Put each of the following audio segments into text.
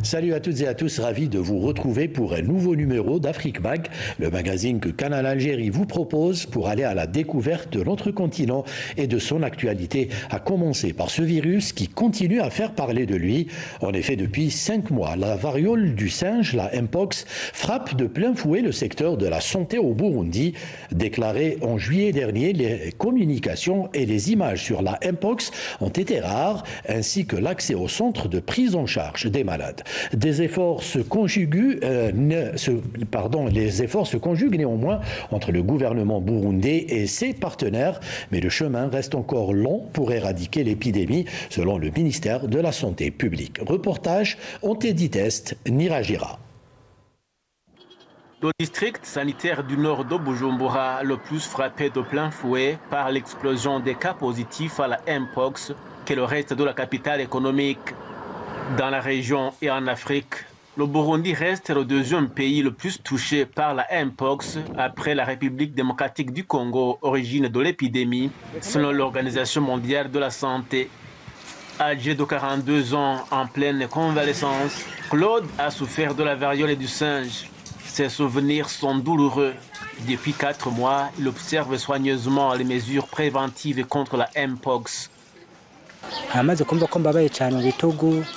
Salut à toutes et à tous, ravi de vous retrouver pour un nouveau numéro d'Afrique Mag, le magazine que Canal Algérie vous propose pour aller à la découverte de notre continent et de son actualité, à commencer par ce virus qui continue à faire parler de lui. En effet, depuis 5 mois, la variole du singe, la Mpox, frappe de plein fouet le secteur de la santé au Burundi. Déclaré en juillet dernier, les communications et les images sur la Mpox ont été rares, ainsi que l'accès au centre de prise en charge des malades. Les efforts se conjuguent néanmoins entre le gouvernement burundais et ses partenaires, mais le chemin reste encore long pour éradiquer l'épidémie, selon le ministère de la Santé publique. Reportage Antedi Test, Niragira. Le district sanitaire du nord de Bujumbura, le plus frappé de plein fouet par l'explosion des cas positifs à la Mpox, que le reste de la capitale économique. Dans la région et en Afrique, le Burundi reste le deuxième pays le plus touché par la Mpox après la République démocratique du Congo, origine de l'épidémie, selon l'Organisation mondiale de la santé. Âgé de 42 ans, en pleine convalescence, Claude a souffert de la variole et du singe. Ses souvenirs sont douloureux. Depuis 4 mois, il observe soigneusement les mesures préventives contre la Mpox.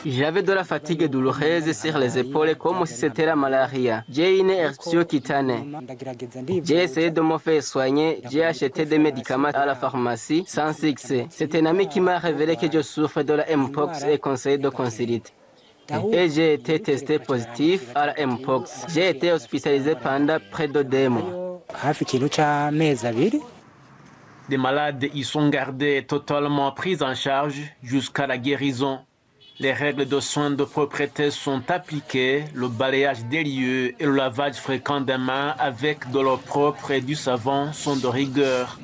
J'avais de la fatigue douloureuse sur les épaules comme si c'était la malaria. J'ai une éruption cutanée. J'ai essayé de me faire soigner. J'ai acheté des médicaments à la pharmacie sans succès. C'est un ami qui m'a révélé que je souffre de la Mpox et conseillé de consulter. Et j'ai été testé positif à la Mpox. J'ai été hospitalisé pendant près de 2 mois. Des malades y sont gardés totalement pris en charge jusqu'à la guérison. Les règles de soins de propreté sont appliquées, le balayage des lieux et le lavage fréquent des mains avec de l'eau propre et du savon sont de rigueur.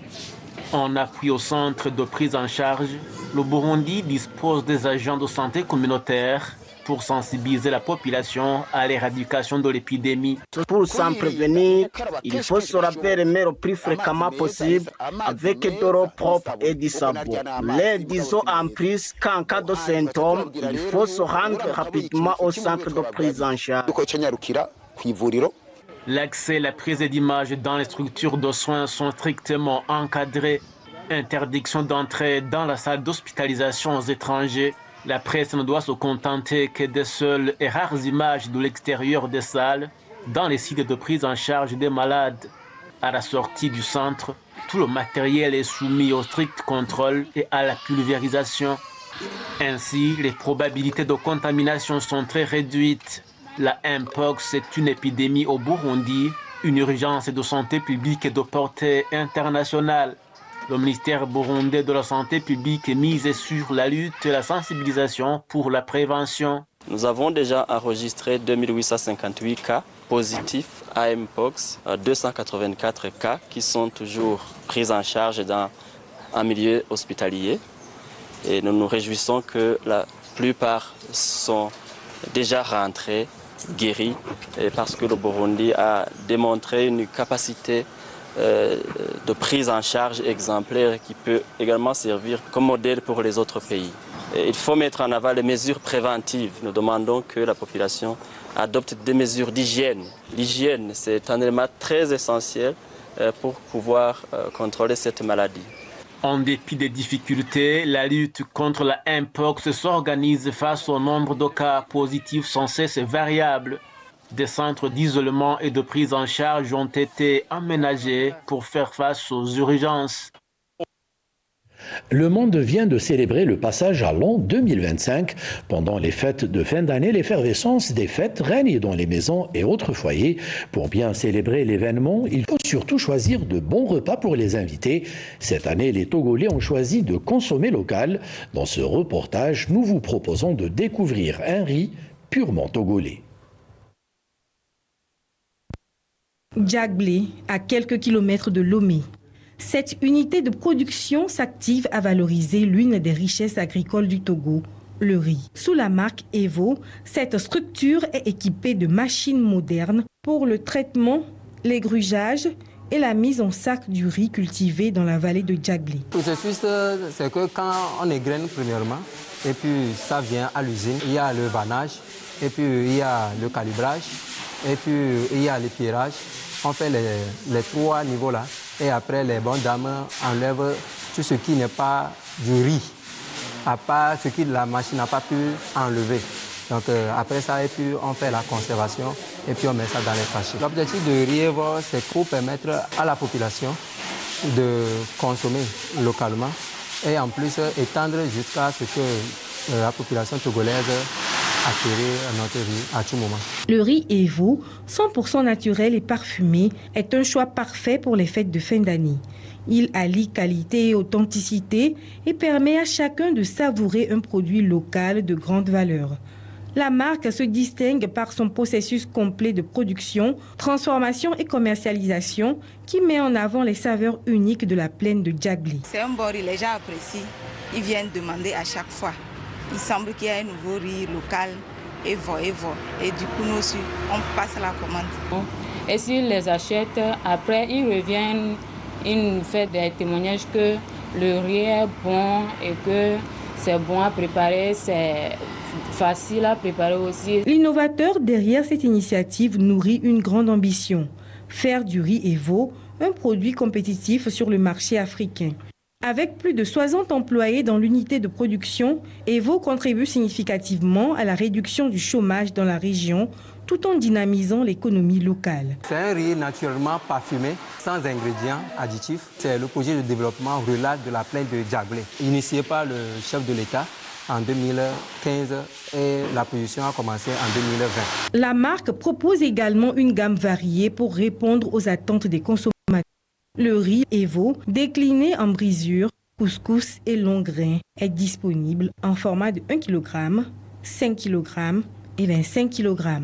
En appui au centre de prise en charge, le Burundi dispose des agents de santé communautaires pour sensibiliser la population à l'éradication de l'épidémie. Pour s'en prévenir, il faut se laver les mains le plus fréquemment possible avec de l'eau propre et du savon. Les disons en plus qu'en cas de symptômes, il faut se rendre rapidement au centre de prise en charge. L'accès et la prise d'images dans les structures de soins sont strictement encadrés. Interdiction d'entrée dans la salle d'hospitalisation aux étrangers. La presse ne doit se contenter que des seules et rares images de l'extérieur des salles dans les sites de prise en charge des malades. À la sortie du centre, tout le matériel est soumis au strict contrôle et à la pulvérisation. Ainsi, les probabilités de contamination sont très réduites. La Mpox est une épidémie au Burundi, une urgence de santé publique de portée internationale. Le ministère burundais de la Santé publique mise sur la lutte et la sensibilisation pour la prévention. Nous avons déjà enregistré 2858 cas positifs à Mpox, 284 cas qui sont toujours pris en charge dans un milieu hospitalier. Et nous nous réjouissons que la plupart sont déjà rentrés, guéris, parce que le Burundi a démontré une capacité de prise en charge exemplaire qui peut également servir comme modèle pour les autres pays. Et il faut mettre en avant les mesures préventives. Nous demandons que la population adopte des mesures d'hygiène. L'hygiène, c'est un élément très essentiel pour pouvoir contrôler cette maladie. En dépit des difficultés, la lutte contre la Mpox s'organise face au nombre de cas positifs sans cesse variable. Des centres d'isolement et de prise en charge ont été aménagés pour faire face aux urgences. Le monde vient de célébrer le passage à l'an 2025. Pendant les fêtes de fin d'année, l'effervescence des fêtes règne dans les maisons et autres foyers. Pour bien célébrer l'événement, il faut surtout choisir de bons repas pour les invités. Cette année, les Togolais ont choisi de consommer local. Dans ce reportage, nous vous proposons de découvrir un riz purement togolais. Djagblé, à quelques kilomètres de Lomé. Cette unité de production s'active à valoriser l'une des richesses agricoles du Togo, le riz. Sous la marque Evo, cette structure est équipée de machines modernes pour le traitement, l'égrugeage et la mise en sac du riz cultivé dans la vallée de Djaglé. Le processus, c'est que quand on égrène premièrement, et puis ça vient à l'usine, il y a le vannage, et puis il y a le calibrage, et puis il y a l'épierrage. On fait les 3 niveaux là, et après les bonnes dames enlèvent tout ce qui n'est pas du riz, à part ce que la machine n'a pas pu enlever. Donc après ça, et puis on fait la conservation et puis on met ça dans les sachets. L'objectif de Rievo, c'est pour permettre à la population de consommer localement et en plus étendre jusqu'à ce que la population togolaise acquérir notre riz à tout moment. Le riz Evo, 100% naturel et parfumé, est un choix parfait pour les fêtes de fin d'année. Il allie qualité et authenticité et permet à chacun de savourer un produit local de grande valeur. La marque se distingue par son processus complet de production, transformation et commercialisation qui met en avant les saveurs uniques de la plaine de Djaglé. C'est un bon riz, les gens apprécient. Ils viennent demander à chaque fois. Il semble qu'il y a un nouveau riz local, Evo. Et du coup, nous aussi, on passe la commande. Et s'ils les achètent, après, ils reviennent, ils nous font des témoignages que le riz est bon et que c'est bon à préparer, c'est facile à préparer aussi. L'innovateur derrière cette initiative nourrit une grande ambition, faire du riz Evo un produit compétitif sur le marché africain. Avec plus de 60 employés dans l'unité de production, Evo contribue significativement à la réduction du chômage dans la région tout en dynamisant l'économie locale. C'est un riz naturellement parfumé, sans ingrédients additifs. C'est le projet de développement rural de la plaine de Djaglé, initié par le chef de l'État en 2015 et la production a commencé en 2020. La marque propose également une gamme variée pour répondre aux attentes des consommateurs. Le riz Evo, décliné en brisure, couscous et long grain, est disponible en format de 1 kg, 5 kg et 25 kg.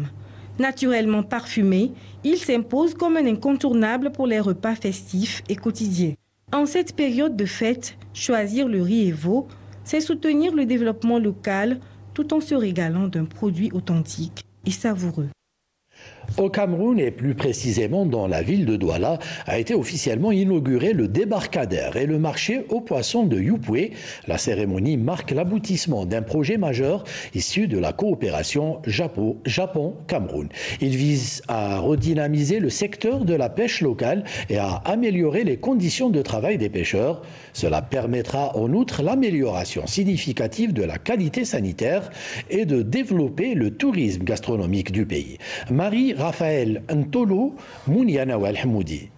Naturellement parfumé, il s'impose comme un incontournable pour les repas festifs et quotidiens. En cette période de fête, choisir le riz Evo, c'est soutenir le développement local tout en se régalant d'un produit authentique et savoureux. Au Cameroun et plus précisément dans la ville de Douala a été officiellement inauguré le débarcadère et le marché aux poissons de Yupwe. La cérémonie marque l'aboutissement d'un projet majeur issu de la coopération Japon-Cameroun. Il vise à redynamiser le secteur de la pêche locale et à améliorer les conditions de travail des pêcheurs. Cela permettra en outre l'amélioration significative de la qualité sanitaire et de développer le tourisme gastronomique du pays. Marie-Raphaël Ntolo, Mouniana Walhamoudi.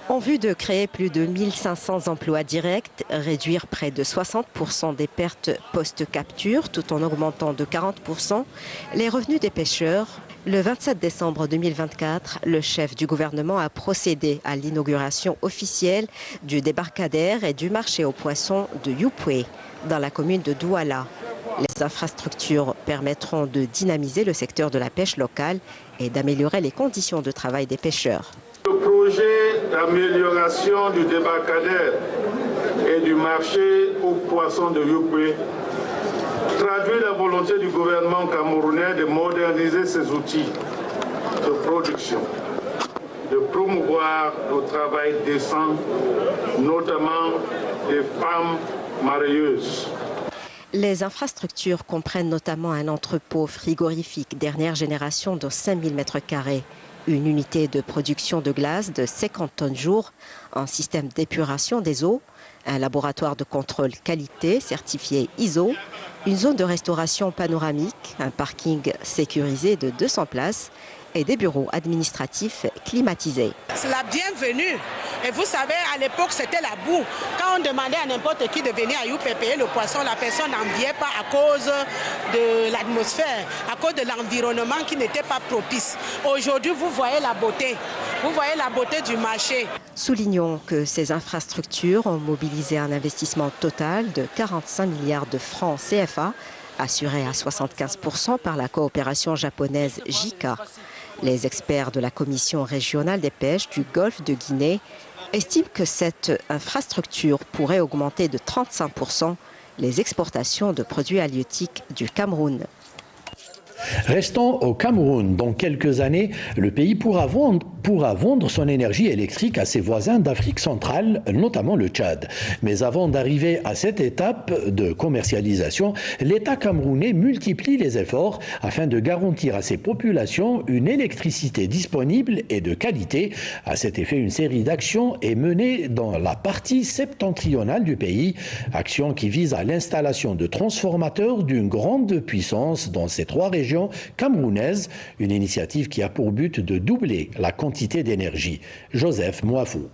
En vue de créer plus de 1500 emplois directs, réduire près de 60% des pertes post-capture tout en augmentant de 40% les revenus des pêcheurs, le 27 décembre 2024, le chef du gouvernement a procédé à l'inauguration officielle du débarcadère et du marché aux poissons de Yupwe, dans la commune de Douala. Les infrastructures permettront de dynamiser le secteur de la pêche locale et d'améliorer les conditions de travail des pêcheurs. Le projet d'amélioration du débarcadère et du marché aux poissons de Yupwe traduit la volonté du gouvernement camerounais de moderniser ses outils de production, de promouvoir le travail décent, notamment des femmes marieuses. Les infrastructures comprennent notamment un entrepôt frigorifique dernière génération de 5000 m², une unité de production de glace de 50 tonnes jour, un système d'épuration des eaux, un laboratoire de contrôle qualité certifié ISO, une zone de restauration panoramique, un parking sécurisé de 200 places et des bureaux administratifs climatisés. C'est la bienvenue. Et vous savez, à l'époque, c'était la boue. Quand on demandait à n'importe qui de venir à Yupwe payer le poisson, la personne n'enviait pas à cause de l'atmosphère, à cause de l'environnement qui n'était pas propice. Aujourd'hui, vous voyez la beauté. Vous voyez la beauté du marché. Soulignons que ces infrastructures ont mobilisé un investissement total de 45 milliards de francs CFA, assuré à 75% par la coopération japonaise JICA. Les experts de la Commission régionale des pêches du Golfe de Guinée estiment que cette infrastructure pourrait augmenter de 35% les exportations de produits halieutiques du Cameroun. Restons au Cameroun. Dans quelques années, le pays pourra vendre son énergie électrique à ses voisins d'Afrique centrale, notamment le Tchad. Mais avant d'arriver à cette étape de commercialisation, l'État camerounais multiplie les efforts afin de garantir à ses populations une électricité disponible et de qualité. À cet effet, une série d'actions est menée dans la partie septentrionale du pays, action qui vise à l'installation de transformateurs d'une grande puissance dans ces 3 régions camerounaises, une initiative qui a pour but de doubler la quantité d'énergie. Joseph Moafou.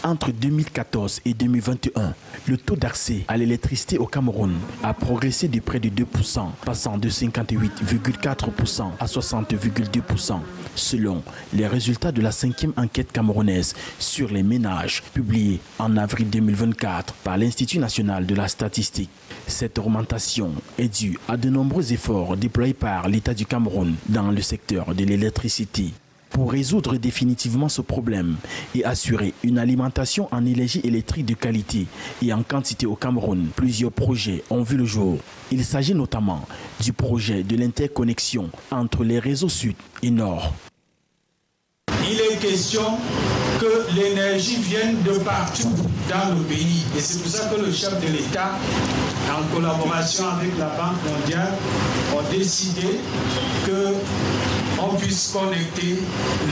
Entre 2014 et 2021, le taux d'accès à l'électricité au Cameroun a progressé de près de 2%, passant de 58,4% à 60,2%, selon les résultats de la 5e enquête camerounaise sur les ménages, publiée en avril 2024 par l'Institut national de la statistique. Cette augmentation est due à de nombreux efforts déployés par l'État du Cameroun dans le secteur de l'électricité. Pour résoudre définitivement ce problème et assurer une alimentation en énergie électrique de qualité et en quantité au Cameroun, plusieurs projets ont vu le jour. Il s'agit notamment du projet de l'interconnexion entre les réseaux sud et nord. Il est question que l'énergie vienne de partout dans le pays. Et c'est pour ça que le chef de l'État, en collaboration avec la Banque mondiale, a décidé qu'on puisse connecter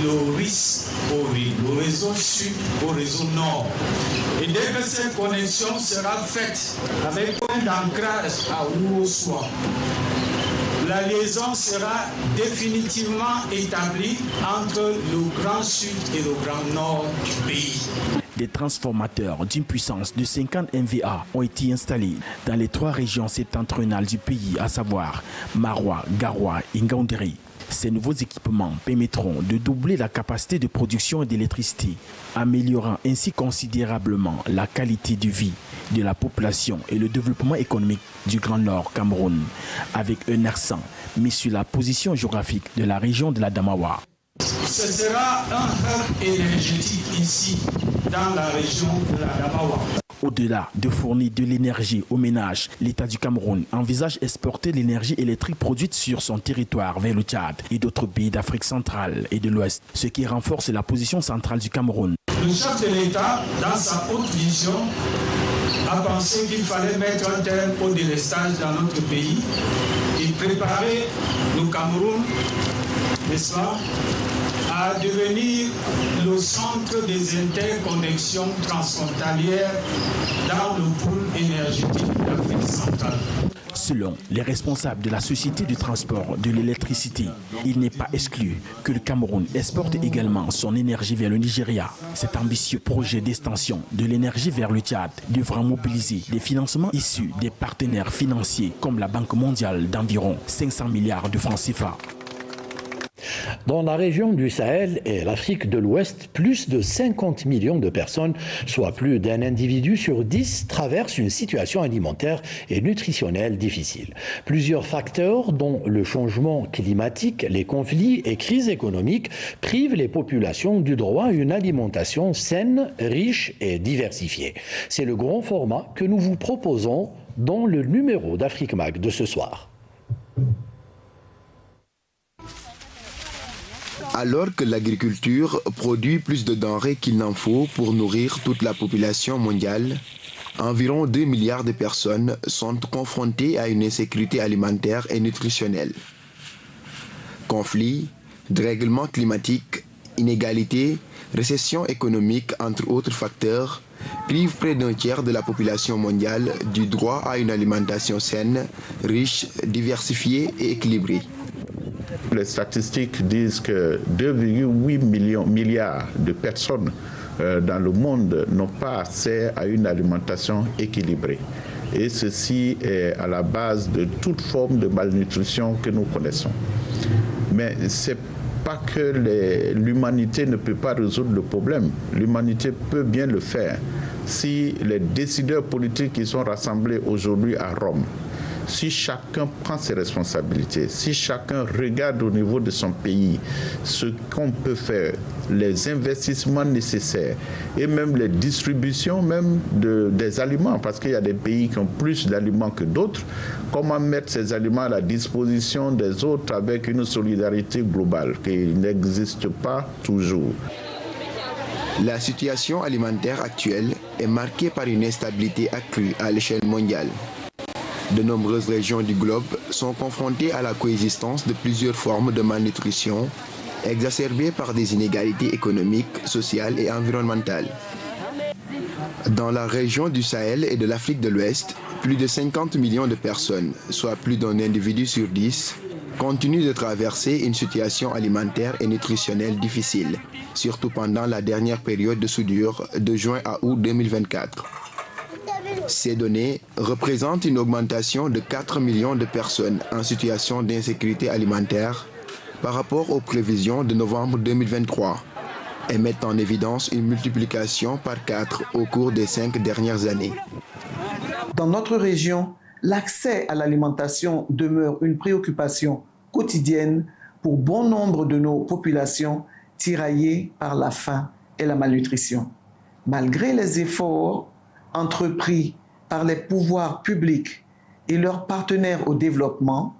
le RIS au RIS, le réseau sud au réseau nord. Et dès que cette connexion sera faite avec point d'ancrage à Ouossoua, la liaison sera définitivement établie entre le Grand Sud et le Grand Nord du pays. Des transformateurs d'une puissance de 50 MVA ont été installés dans les 3 régions septentrionales du pays, à savoir Maroua, Garoua et Ngaoundéré. Ces nouveaux équipements permettront de doubler la capacité de production d'électricité, améliorant ainsi considérablement la qualité de vie de la population et le développement économique du Grand Nord Cameroun, avec un accent mis sur la position géographique de la région de la Damawa. Ce sera un hub énergétique ici, dans la région de la Damawa. Au-delà de fournir de l'énergie aux ménages, l'État du Cameroun envisage exporter l'énergie électrique produite sur son territoire vers le Tchad et d'autres pays d'Afrique centrale et de l'Ouest, ce qui renforce la position centrale du Cameroun. Le chef de l'État, dans sa haute vision, a pensé qu'il fallait mettre un terme au délestage dans notre pays et préparer le Cameroun, n'est-ce pas, à devenir le centre des interconnexions transfrontalières dans le pôle énergétique d'Afrique centrale. Selon les responsables de la Société du transport de l'électricité, il n'est pas exclu que le Cameroun exporte également son énergie vers le Nigeria. Cet ambitieux projet d'extension de l'énergie vers le Tchad devra mobiliser des financements issus des partenaires financiers comme la Banque mondiale d'environ 500 milliards de francs CFA. Dans la région du Sahel et l'Afrique de l'Ouest, plus de 50 millions de personnes, soit plus d'un individu sur 10, traversent une situation alimentaire et nutritionnelle difficile. Plusieurs facteurs, dont le changement climatique, les conflits et crises économiques, privent les populations du droit à une alimentation saine, riche et diversifiée. C'est le grand format que nous vous proposons dans le numéro d'Afrique Mag de ce soir. Alors que l'agriculture produit plus de denrées qu'il n'en faut pour nourrir toute la population mondiale, environ 2 milliards de personnes sont confrontées à une insécurité alimentaire et nutritionnelle. Conflits, dérèglements climatiques, inégalités, récession économique, entre autres facteurs, privent près d'un tiers de la population mondiale du droit à une alimentation saine, riche, diversifiée et équilibrée. Les statistiques disent que 2,8 milliards de personnes dans le monde n'ont pas accès à une alimentation équilibrée. Et ceci est à la base de toute forme de malnutrition que nous connaissons. Mais c'est pas que l'humanité ne peut pas résoudre le problème. L'humanité peut bien le faire si les décideurs politiques qui sont rassemblés aujourd'hui à Rome, si chacun prend ses responsabilités, si chacun regarde au niveau de son pays ce qu'on peut faire, les investissements nécessaires et même les distributions même des aliments, parce qu'il y a des pays qui ont plus d'aliments que d'autres. Comment mettre ces aliments à la disposition des autres avec une solidarité globale qui n'existe pas toujours. La situation alimentaire actuelle est marquée par une instabilité accrue à l'échelle mondiale. De nombreuses régions du globe sont confrontées à la coexistence de plusieurs formes de malnutrition, exacerbées par des inégalités économiques, sociales et environnementales. Dans la région du Sahel et de l'Afrique de l'Ouest, plus de 50 millions de personnes, soit plus d'un individu sur 10, continuent de traverser une situation alimentaire et nutritionnelle difficile, surtout pendant la dernière période de soudure de juin à août 2024. Ces données représentent une augmentation de 4 millions de personnes en situation d'insécurité alimentaire par rapport aux prévisions de novembre 2023 et mettent en évidence une multiplication par 4 au cours des 5 dernières années. Dans notre région, l'accès à l'alimentation demeure une préoccupation quotidienne pour bon nombre de nos populations tiraillées par la faim et la malnutrition. Malgré les efforts entrepris par les pouvoirs publics et leurs partenaires au développement,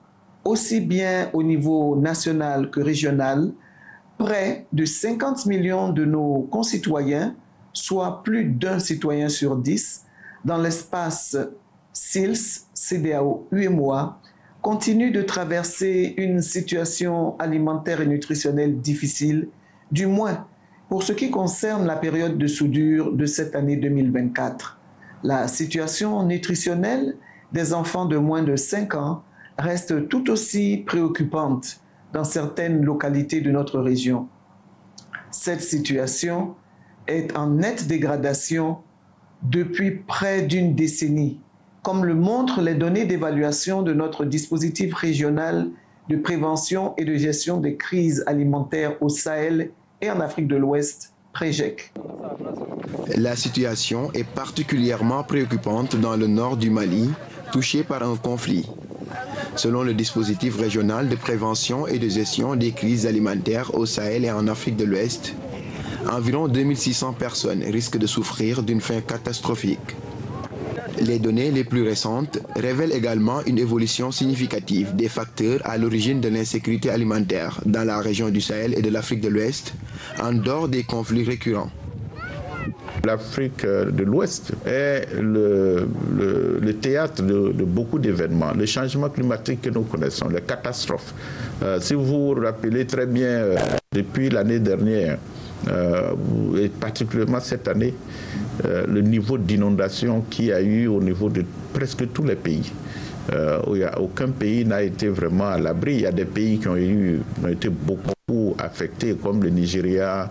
aussi bien au niveau national que régional, près de 50 millions de nos concitoyens, soit plus d'un citoyen sur 10, dans l'espace SILS, CEDEAO, UEMOA, continuent de traverser une situation alimentaire et nutritionnelle difficile, du moins pour ce qui concerne la période de soudure de cette année 2024. La situation nutritionnelle des enfants de moins de 5 ans reste tout aussi préoccupante dans certaines localités de notre région. Cette situation est en nette dégradation depuis près d'une décennie, comme le montrent les données d'évaluation de notre dispositif régional de prévention et de gestion des crises alimentaires au Sahel et en Afrique de l'Ouest, PREGEC. La situation est particulièrement préoccupante dans le nord du Mali, touché par un conflit. Selon le dispositif régional de prévention et de gestion des crises alimentaires au Sahel et en Afrique de l'Ouest, environ 2600 personnes risquent de souffrir d'une faim catastrophique. Les données les plus récentes révèlent également une évolution significative des facteurs à l'origine de l'insécurité alimentaire dans la région du Sahel et de l'Afrique de l'Ouest, en dehors des conflits récurrents. L'Afrique de l'Ouest est le théâtre de beaucoup d'événements. Le changement climatique que nous connaissons, les catastrophes. Si vous vous rappelez très bien, depuis l'année dernière, et particulièrement cette année, le niveau d'inondation qu'il y a eu au niveau de presque tous les pays. Aucun pays n'a été vraiment à l'abri. Il y a des pays qui ont été beaucoup affectés, comme le Nigeria,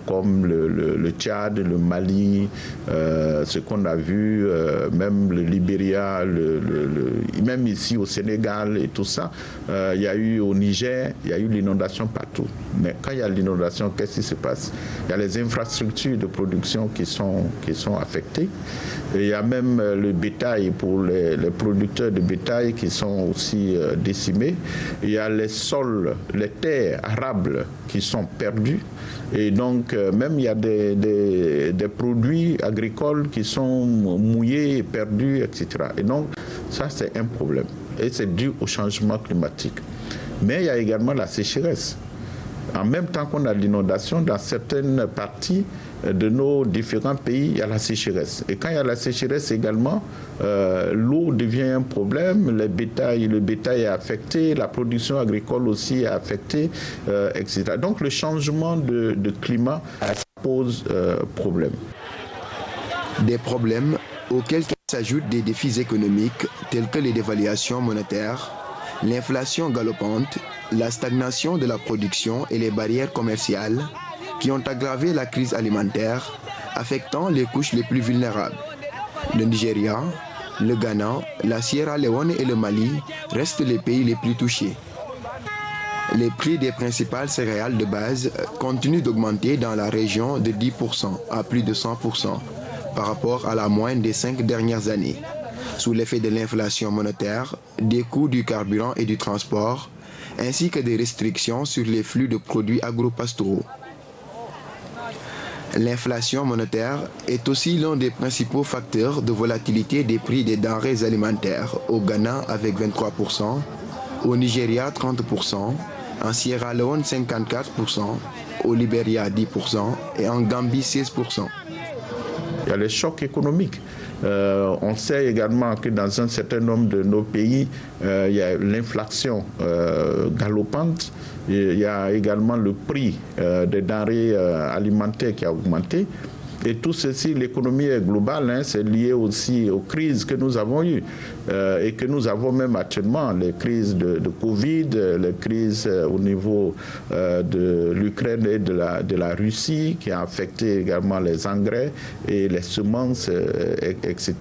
comme le Tchad, le Mali, ce qu'on a vu, même le Libéria, même ici au Sénégal et tout ça. Il y a eu au Niger, il y a eu l'inondation partout. Mais quand il y a l'inondation, qu'est-ce qui se passe? Il y a les infrastructures de production qui sont affectées. Et il y a même le bétail pour les producteurs de bétail qui sont aussi décimés. Il y a les sols, les terres arables qui sont perdus. Et donc, même il y a des produits agricoles qui sont mouillés et perdus, etc. Et donc, ça, c'est un problème. Et c'est dû au changement climatique. Mais il y a également la sécheresse. En même temps qu'on a l'inondation, dans certaines parties de nos différents pays, il y a la sécheresse. Et quand il y a la sécheresse également, l'eau devient un problème, le bétail est affecté, la production agricole aussi est affectée, etc. Donc le changement de climat pose problème. Des problèmes auxquels s'ajoutent des défis économiques tels que les dévaluations monétaires, l'inflation galopante, la stagnation de la production et les barrières commerciales qui ont aggravé la crise alimentaire, affectant les couches les plus vulnérables. Le Nigeria, le Ghana, la Sierra Leone et le Mali restent les pays les plus touchés. Les prix des principales céréales de base continuent d'augmenter dans la région de 10% à plus de 100% par rapport à la moyenne des 5 dernières années, sous l'effet de l'inflation monétaire, des coûts du carburant et du transport, ainsi que des restrictions sur les flux de produits agro-pastoraux. L'inflation monétaire est aussi l'un des principaux facteurs de volatilité des prix des denrées alimentaires, au Ghana avec 23%, au Nigeria 30%, en Sierra Leone 54%, au Libéria 10% et en Gambie 16%. Il y a les chocs économiques. On sait également que dans un certain nombre de nos pays, il y a l'inflation galopante. Il y a également le prix des denrées alimentaires qui a augmenté. Et tout ceci, l'économie est globale, c'est lié aussi aux crises que nous avons eues et que nous avons même actuellement, les crises de Covid, les crises au niveau de l'Ukraine et de la Russie qui a affecté également les engrais et les semences, etc.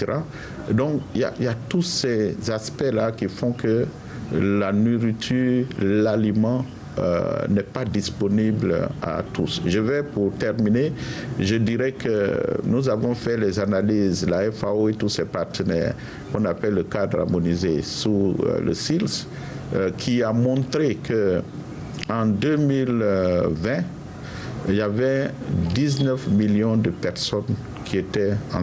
Donc il y a tous ces aspects-là qui font que la nourriture, l'aliment, n'est pas disponible à tous. Je vais, pour terminer, je dirais que nous avons fait les analyses, la FAO et tous ses partenaires, qu'on appelle le cadre harmonisé sous le SILS, qui a montré qu'en 2020, il y avait 19 millions de personnes qui étaient en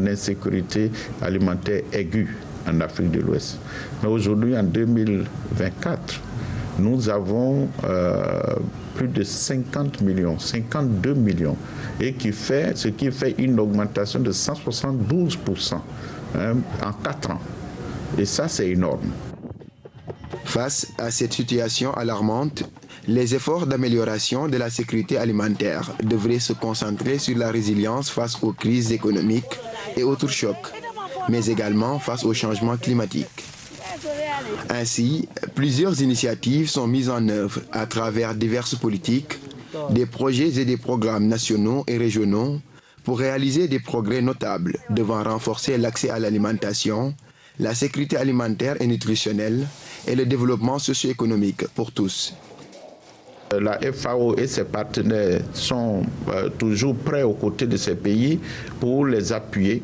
insécurité alimentaire aiguë en Afrique de l'Ouest. Mais aujourd'hui, en 2024, nous avons plus de 50 millions, 52 millions, et ce qui fait une augmentation de 172% en 4 ans. Et ça, c'est énorme. Face à cette situation alarmante, les efforts d'amélioration de la sécurité alimentaire devraient se concentrer sur la résilience face aux crises économiques et autres chocs, mais également face au changement climatique. Ainsi, plusieurs initiatives sont mises en œuvre à travers diverses politiques, des projets et des programmes nationaux et régionaux pour réaliser des progrès notables devant renforcer l'accès à l'alimentation, la sécurité alimentaire et nutritionnelle et le développement socio-économique pour tous. La FAO et ses partenaires sont toujours prêts aux côtés de ces pays pour les appuyer,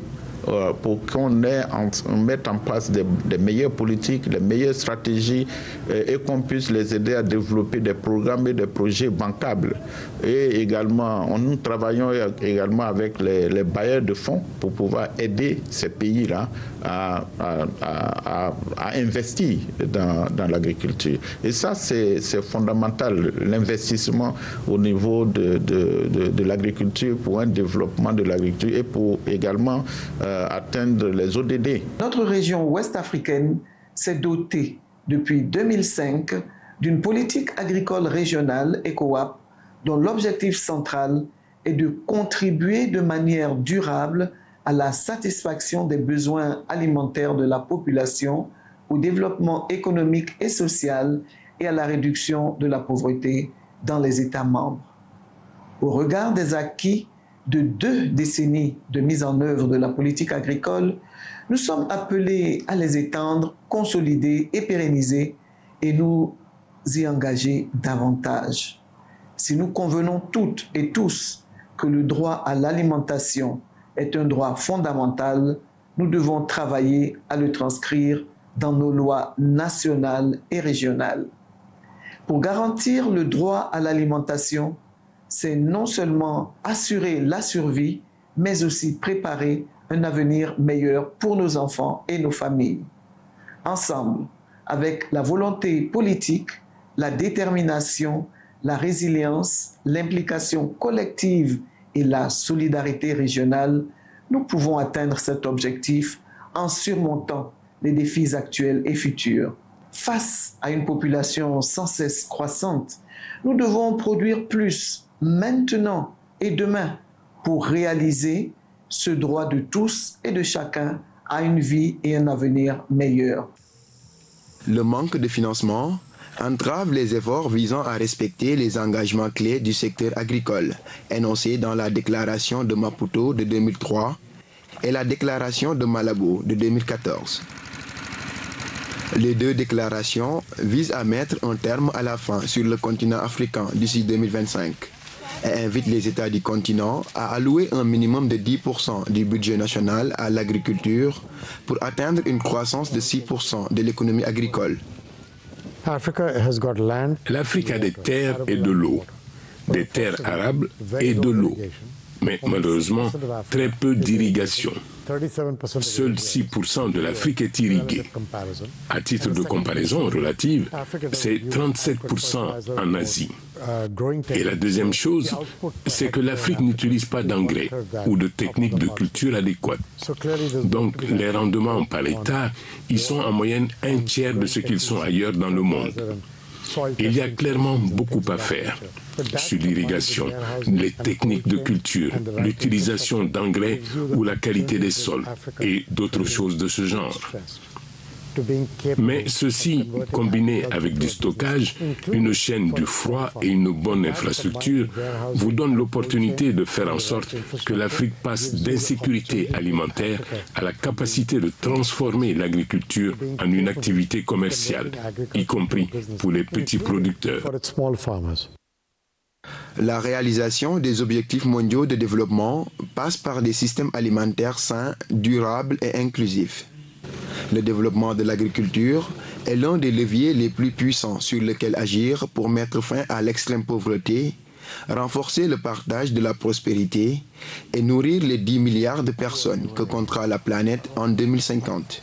pour qu'on mette en place des meilleures politiques, les meilleures stratégies et qu'on puisse les aider à développer des programmes et des projets bancables. Et également, nous travaillons également avec les bailleurs de fonds pour pouvoir aider ces pays-là à investir dans l'agriculture. Et ça, c'est fondamental, l'investissement au niveau de l'agriculture pour un développement de l'agriculture et pour également atteindre les ODD. Notre région ouest africaine s'est dotée depuis 2005 d'une politique agricole régionale ECOWAP dont l'objectif central est de contribuer de manière durable à la satisfaction des besoins alimentaires de la population, au développement économique et social et à la réduction de la pauvreté dans les États membres. Au regard des acquis de 2 décennies de mise en œuvre de la politique agricole, nous sommes appelés à les étendre, consolider et pérenniser et nous y engager davantage. Si nous convenons toutes et tous que le droit à l'alimentation est un droit fondamental, nous devons travailler à le transcrire dans nos lois nationales et régionales. Pour garantir le droit à l'alimentation, c'est non seulement assurer la survie, mais aussi préparer un avenir meilleur pour nos enfants et nos familles. Ensemble, avec la volonté politique, la détermination, la résilience, l'implication collective et la solidarité régionale, nous pouvons atteindre cet objectif en surmontant les défis actuels et futurs. Face à une population sans cesse croissante, nous devons produire plus maintenant et demain pour réaliser ce droit de tous et de chacun à une vie et un avenir meilleur. Le manque de financement entrave les efforts visant à respecter les engagements clés du secteur agricole, énoncés dans la déclaration de Maputo de 2003 et la déclaration de Malabo de 2014. Les 2 déclarations visent à mettre un terme à la faim sur le continent africain d'ici 2025 et invitent les États du continent à allouer un minimum de 10% du budget national à l'agriculture pour atteindre une croissance de 6% de l'économie agricole. L'Afrique a des terres et de l'eau, des terres arables et de l'eau. mais malheureusement, très peu d'irrigation. Seuls 6% de l'Afrique est irriguée. À titre de comparaison relative, c'est 37% en Asie. Et la deuxième chose, c'est que l'Afrique n'utilise pas d'engrais ou de techniques de culture adéquates. Donc les rendements par hectare, ils sont en moyenne un tiers de ce qu'ils sont ailleurs dans le monde. Il y a clairement beaucoup à faire sur l'irrigation, les techniques de culture, l'utilisation d'engrais ou la qualité des sols et d'autres choses de ce genre. Mais ceci, combiné avec du stockage, une chaîne du froid et une bonne infrastructure, vous donne l'opportunité de faire en sorte que l'Afrique passe d'insécurité alimentaire à la capacité de transformer l'agriculture en une activité commerciale, y compris pour les petits producteurs. La réalisation des objectifs mondiaux de développement passe par des systèmes alimentaires sains, durables et inclusifs. Le développement de l'agriculture est l'un des leviers les plus puissants sur lesquels agir pour mettre fin à l'extrême pauvreté, renforcer le partage de la prospérité et nourrir les 10 milliards de personnes que comptera la planète en 2050.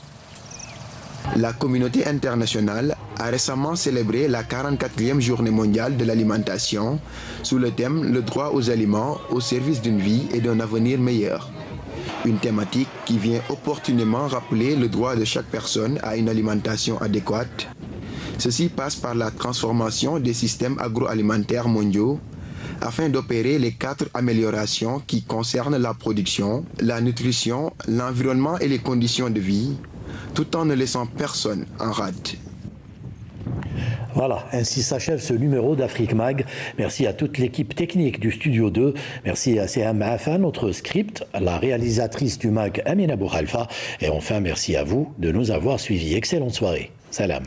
La communauté internationale a récemment célébré la 44e journée mondiale de l'alimentation sous le thème « Le droit aux aliments au service d'une vie et d'un avenir meilleur ». Une thématique qui vient opportunément rappeler le droit de chaque personne à une alimentation adéquate. Ceci passe par la transformation des systèmes agroalimentaires mondiaux afin d'opérer les 4 améliorations qui concernent la production, la nutrition, l'environnement et les conditions de vie, tout en ne laissant personne en rade. Voilà, ainsi s'achève ce numéro d'Afrique Mag. Merci à toute l'équipe technique du Studio 2. Merci à Seam Afan, notre script, à la réalisatrice du Mag, Amina Boukhalfa. Et enfin, merci à vous de nous avoir suivis. Excellente soirée. Salam.